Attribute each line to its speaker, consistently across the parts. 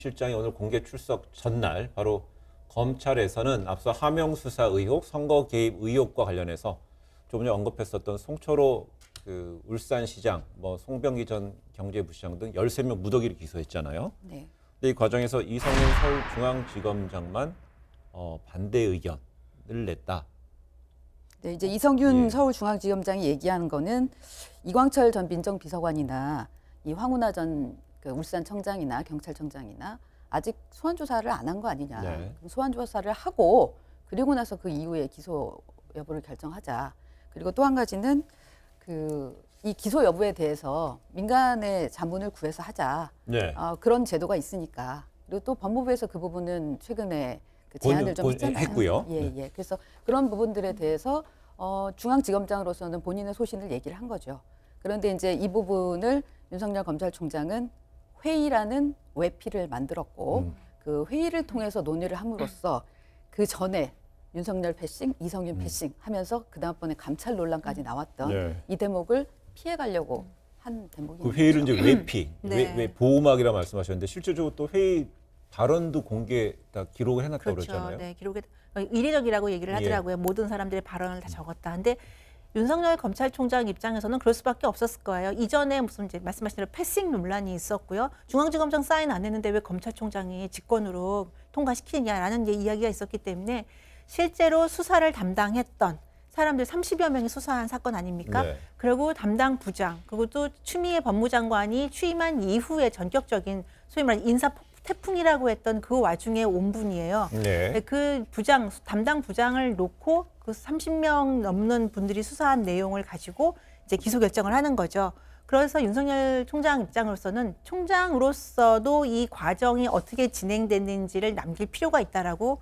Speaker 1: 실장이 오늘 공개 출석 전날 바로 검찰에서는 앞서 하명 수사 의혹, 선거 개입 의혹과 관련해서 조금 전에 언급했었던 송철호 그 울산시장, 뭐 송병기 전 경제부시장 등 13명 무더기를 기소했잖아요.
Speaker 2: 네.
Speaker 1: 근데 이 과정에서 이성윤 서울중앙지검장만 반대 의견을 냈다.
Speaker 2: 네, 이제 이성균
Speaker 1: 예.
Speaker 2: 서울중앙지검장이 얘기한 거는 이광철 전 민정비서관이나 이 황운하 전 그 울산청장이나 경찰청장이나 아직 소환 조사를 안 한 거 아니냐.
Speaker 1: 네.
Speaker 2: 그럼 소환 조사를 하고 그리고 나서 그 이후에 기소 여부를 결정하자. 그리고 또 한 가지는 이 기소 여부에 대해서 민간의 자문을 구해서 하자.
Speaker 1: 네.
Speaker 2: 그런 제도가 있으니까. 그리고 또 법무부에서 그 부분은 최근에 그 제안을 좀 했잖아요.
Speaker 1: 했고요.
Speaker 2: 예,
Speaker 1: 네.
Speaker 2: 예. 그래서 그런 부분들에 대해서 중앙지검장으로서는 본인의 소신을 얘기를 한 거죠. 그런데 이제 이 부분을 윤석열 검찰총장은 회의라는 외피를 만들었고 그 회의를 통해서 논의를 함으로써 그 전에 윤석열 패싱, 이성윤 패싱 하면서 그 다음번에 감찰 논란까지 나왔던
Speaker 1: 네.
Speaker 2: 이 대목을 피해가려고 한 대목이
Speaker 1: 그 회의를 이제 외피,
Speaker 3: 네.
Speaker 1: 외 보호막이라 말씀하셨는데 실질적으로 또 회의 발언도 공개 다 기록을 해놨다고
Speaker 3: 그렇죠.
Speaker 1: 그랬잖아요.
Speaker 3: 네, 기록에 이례적이라고 얘기를 하더라고요. 모든 사람들의 발언을 다 적었다. 근데 윤석열 검찰총장 입장에서는 그럴 수밖에 없었을 거예요. 이전에 무슨 이제 말씀하신 대로 패싱 논란이 있었고요. 중앙지검장 사인 안 했는데 왜 검찰총장이 직권으로 통과시키느냐라는 이야기가 있었기 때문에 실제로 수사를 담당했던 사람들 30여 명이 수사한 사건 아닙니까?
Speaker 1: 네.
Speaker 3: 그리고 담당 부장, 그리고 또 추미애 법무장관이 취임한 이후에 전격적인 소위 말하는 인사 태풍이라고 했던 그 와중에 온 분이에요.
Speaker 1: 네.
Speaker 3: 그 담당 부장을 놓고 그 30명 넘는 분들이 수사한 내용을 가지고 이제 기소 결정을 하는 거죠. 그래서 윤석열 총장 입장으로서는 총장으로서도 이 과정이 어떻게 진행됐는지를 남길 필요가 있다라고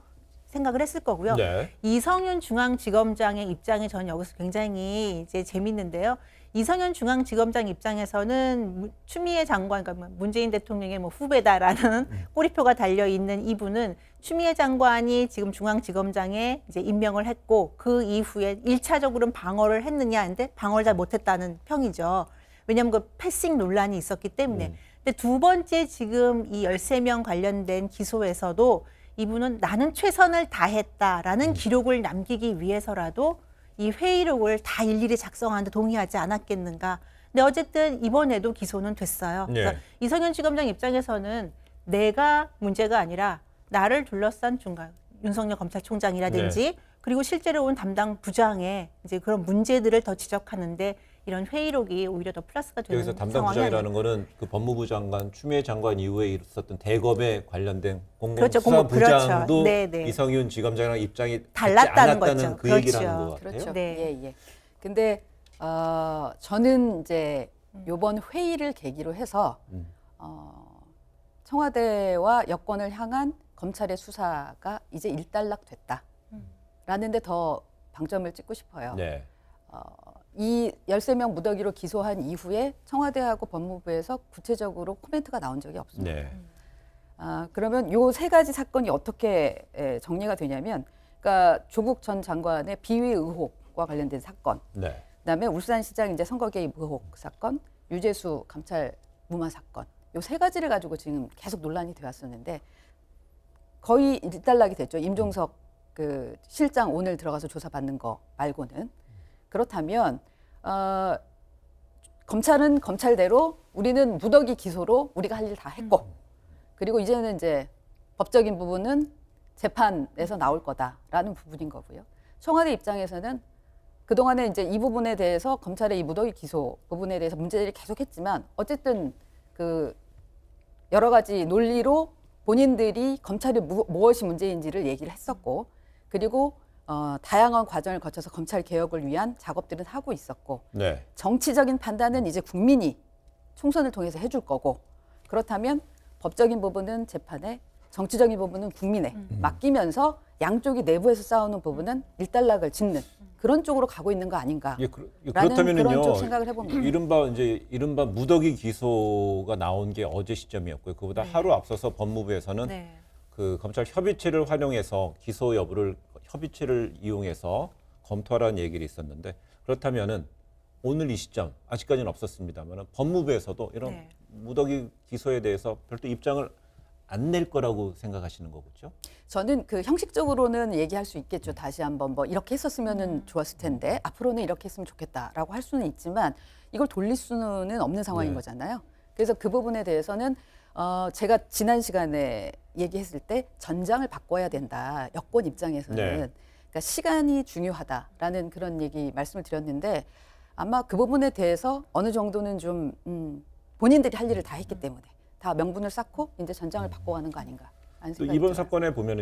Speaker 3: 생각을 했을 거고요.
Speaker 1: 네.
Speaker 3: 이성윤 중앙지검장의 입장이 저는 여기서 굉장히 이제 재밌는데요. 이성윤 중앙지검장 입장에서는 추미애 장관, 그러니까 문재인 대통령의 뭐 후배다라는 꼬리표가 달려 있는 이분은 추미애 장관이 지금 중앙지검장에 이제 임명을 했고 그 이후에 1차적으로는 방어를 했느냐 했는데 방어를 잘 못했다는 평이죠. 왜냐하면 그 패싱 논란이 있었기 때문에. 근데 두 번째 지금 이 13명 관련된 기소에서도 이분은 나는 최선을 다했다라는 기록을 남기기 위해서라도 이 회의록을 다 일일이 작성하는데 동의하지 않았겠는가. 근데 어쨌든 이번에도 기소는 됐어요. 그래서
Speaker 1: 네.
Speaker 3: 이성윤 지검장 입장에서는 내가 문제가 아니라 나를 둘러싼 윤석열 검찰총장이라든지 그리고 실제로 온 담당 부장의 이제 그런 문제들을 더 지적하는데 이런 회의록이 오히려 더 플러스가 되는
Speaker 1: 여기서 담당
Speaker 3: 상황이
Speaker 1: 부장이라는 거는 그 법무부 장관, 추미애 장관 이후에 있었던 대검에 관련된
Speaker 3: 그렇죠.
Speaker 1: 공공수사부장도
Speaker 3: 그렇죠. 네, 네.
Speaker 1: 이성윤 지검장이랑 입장이
Speaker 3: 달랐다는
Speaker 1: 같지 않았다는
Speaker 3: 거죠.
Speaker 1: 그 얘기를
Speaker 3: 그렇죠.
Speaker 1: 하는 것 같아요.
Speaker 2: 그렇죠.
Speaker 3: 네.
Speaker 2: 예, 예. 근데 저는 이제 이번 회의를 계기로 해서 청와대와 여권을 향한 검찰의 수사가 이제 일단락됐다라는 데 더 방점을 찍고 싶어요.
Speaker 1: 네.
Speaker 2: 이 13명 무더기로 기소한 이후에 청와대하고 법무부에서 구체적으로 코멘트가 나온 적이 없습니다.
Speaker 1: 네.
Speaker 2: 그러면 요 세 가지 사건이 어떻게 정리가 되냐면, 그러니까 조국 전 장관의 비위 의혹과 관련된 사건,
Speaker 1: 네.
Speaker 2: 그다음에 울산시장 이제 선거 개입 의혹 사건, 유재수 감찰 무마 사건, 요 세 가지를 가지고 지금 계속 논란이 되었었는데 거의 일단락이 됐죠. 임종석 그 실장 오늘 들어가서 조사받는 거 말고는. 그렇다면 검찰은 검찰대로 우리는 무더기 기소로 우리가 할 일 다 했고, 그리고 이제는 이제 법적인 부분은 재판에서 나올 거다라는 부분인 거고요. 청와대 입장에서는 그동안에 이제 이 부분에 대해서 검찰의 이 무더기 기소 부분에 대해서 문제들이 계속했지만 어쨌든 그 여러 가지 논리로 본인들이 검찰이 무엇이 문제인지를 얘기를 했었고, 그리고 다양한 과정을 거쳐서 검찰 개혁을 위한 작업들은 하고 있었고,
Speaker 1: 네.
Speaker 2: 정치적인 판단은 이제 국민이 총선을 통해서 해줄 거고, 그렇다면 법적인 부분은 재판에, 정치적인 부분은 국민에 맡기면서 양쪽이 내부에서 싸우는 부분은 일단락을 짓는 그런 쪽으로 가고 있는 거 아닌가?
Speaker 1: 예,
Speaker 2: 그런
Speaker 1: 그렇다면은요.
Speaker 2: 쪽 생각을 해봅니다.
Speaker 1: 이른바 무더기 기소가 나온 게 어제 시점이었고요. 그보다 하루 앞서서 법무부에서는
Speaker 3: 네.
Speaker 1: 그 검찰 협의체를 활용해서 기소 여부를 협의체를 이용해서 검토하라는 얘기를 있었는데, 그렇다면은 오늘 이 시점 아직까지는 없었습니다만 법무부에서도 이런
Speaker 3: 네.
Speaker 1: 무더기 기소에 대해서 별도 입장을 안 낼 거라고 생각하시는 거겠죠?
Speaker 2: 저는 그 형식적으로는 얘기할 수 있겠죠. 다시 한번 뭐 이렇게 했었으면 좋았을 텐데 앞으로는 이렇게 했으면 좋겠다라고 할 수는 있지만 이걸 돌릴 수는 없는 상황인
Speaker 1: 네.
Speaker 2: 거잖아요. 그래서 그 부분에 대해서는 제가 지난 시간에 얘기했을 때 전장을 바꿔야 된다. 여권 입장에서는
Speaker 1: 네.
Speaker 2: 그러니까 시간이 중요하다라는 그런 얘기 말씀을 드렸는데 아마 그 부분에 대해서 어느 정도는 좀 본인들이 할 일을 다 했기 때문에 다 명분을 쌓고 이제 전장을 바꿔가는 거 아닌가 하는
Speaker 1: 또
Speaker 2: 생각이
Speaker 1: 이번
Speaker 2: 들어요.
Speaker 1: 사건에 보면